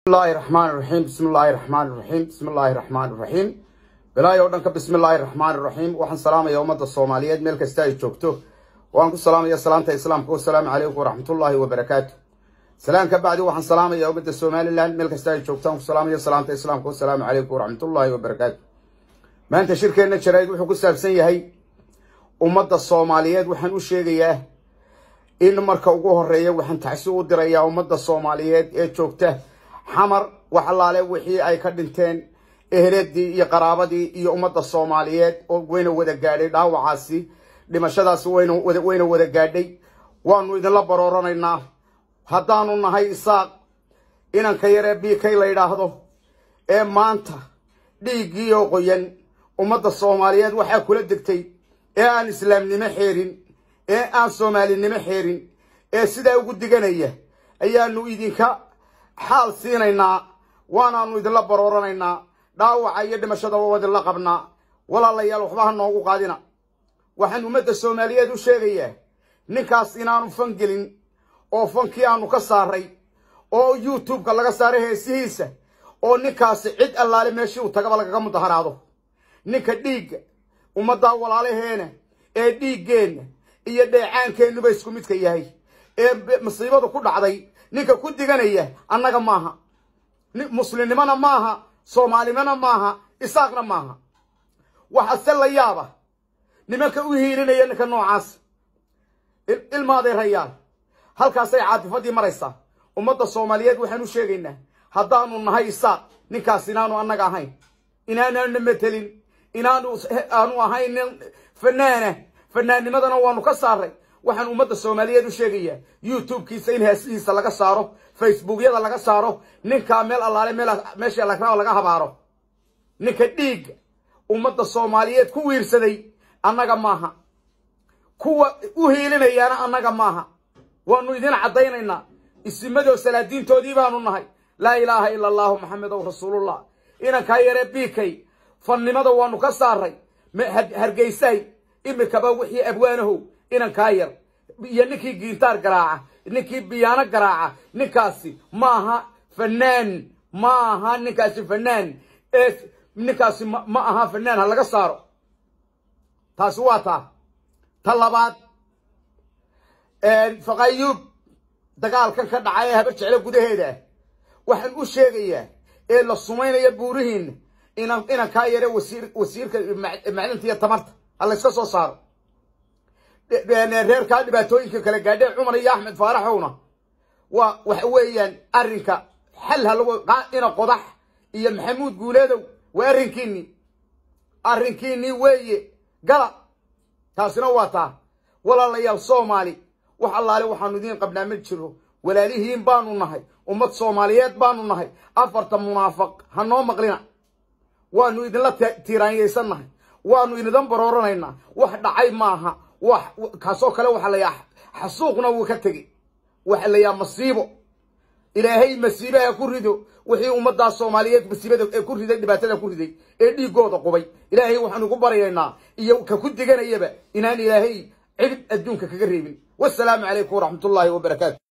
الله الرحمن الرحيم بسم الله الرحمن الرحيم بسم الله الرحمن الرحيم بلا يودنك بسم الله الرحمن الرحيم وحن سلام يا أمة الصوماليات ملك استاي جوجتو وأنكم سلام يا سلامة إسلامكم والسلام عليكم ورحمة الله وبركاته سلام كبعدي وحن سلام يا أمة الصوماليات ملك استاي جوجتو سلام يا سلامة إسلامكم والسلام عليكم ورحمة الله وبركاته ما أنت شركة إنك شرايد وحكوا سابسين هي أمة الصوماليات وحن وشيء إن مركا ugu horeeya waxaan taxsi u dirayaa ummadda Soomaaliyeed ee joogta xamar waxalaale wixii ay ka dhinteen eheladii iyo qaraabadii iyo ummadda Soomaaliyeed oo weyna wada gaadhay dhaawacaasi dhimashadaas weyna wada gaadhay waanu idin la barooraneynaa haddaanu nahay isaaq inanka yare biikay la yiraahdo ee maanta dhiigii oo qoyan ummadda Soomaaliyeed waxa kula degtay ee aan islaamnimo xeerin ee aan Soomaalinimo xeerin ee sida ugu diganaya ayaanu idinka xaal siinaynaa waanaanu idin la barooraneynaa dhaawaca iyo dhimashada wada la qabnaa walaalayaal waxba noogu qaadina waxaan ummadda Soomaaliyeed u sheegayaa ninkaas inaanu fangelin oo fankii aanu ka saaray oo YouTube-ka laga saaray heesihiisa oo ninkaas cid allaale meeshii uu tagaba laga mudaharaado ninka dhiig ummadda walaalaheena ee dhiigeena iyo dheecaankeenuba isku midka yahay ee musiibadu ku dhacday ninka ku diganaya annaga maaha muslimnimana maaha Soomaalimana maaha isaaqna maaha waxa la yaaba nimanka u hiirinaya ninka noocaas ilmaaday rayaan halkaas ay caadifadii maraysa ummadda Soomaaliyeed waxaan u sheegaynaa haddaanu nahay isaaq ninkaas inaanu annaga ahayn inaanu metelin inaanu ahayn fanaanimadana waanu ka saaray waxaan ummadda Soomaaliyeed u sheegayaa YouTube-kiisa in heesihiisa laga saaro Facebook-yada laga saaro ninka meel allaale meesha laga habaaro ninka dhiig ummadda Soomaaliyeed ku wiirsaday annaga maaha kuwa u hiilinayana annaga maaha waanu idin cadaynaynaa ismado salaadiintoodii baanu nahay laa ilaaha illa allah muhammadur rasuulullah inanka yare biikay fannimada waanu ka saaray hargeysay imikaba wixii abwaanahu inanka yar iyo ninkii giintaar garaaca ninkii biyaana garaaca ninkaasi maaha fanaan maaha ninkaasi fanaan ninkaasi ma aha fanaan laga saaro taasi waa ta labaad faqayub dagaalkan ka dhacay haba jecel gudaheeda waxaan u sheegayaa ee la sumeynaya buurihiin inanka yare wasiirka macdanta iyo tamarta الله يسكت صار reerka dhibaatooyinka kala gaadhay Umar iyo Ahmed Faaraxowna وحويان أرنكا حلها لو قائنا قضح إيا محمود قولادو وأرنكيني ويي قلا تاسنا واتا ولا الله يال صومالي وحالله وحانو دين قبنا مجره ولا ليهين بانو نهي ومد صوماليات بانو نهي أفرت منافق هنو مقلنا وانو إذن لا تيران يسان نهي وانو إذن برورانينا واحد عاي ماها كاسوك لو حاليا حسوقنا وكتغي وحاليا مصيبه إلهي مصيبه يكوردو وحي أمدا الصوماليات مصيبه يكوردو دباتنا يكوردو إلي قوضا قبي إلهي وحانو قبرينا إيو ككدغانا يبا إنان إلهي عبد الدون كقريبين والسلام عليكم ورحمة الله وبركاته.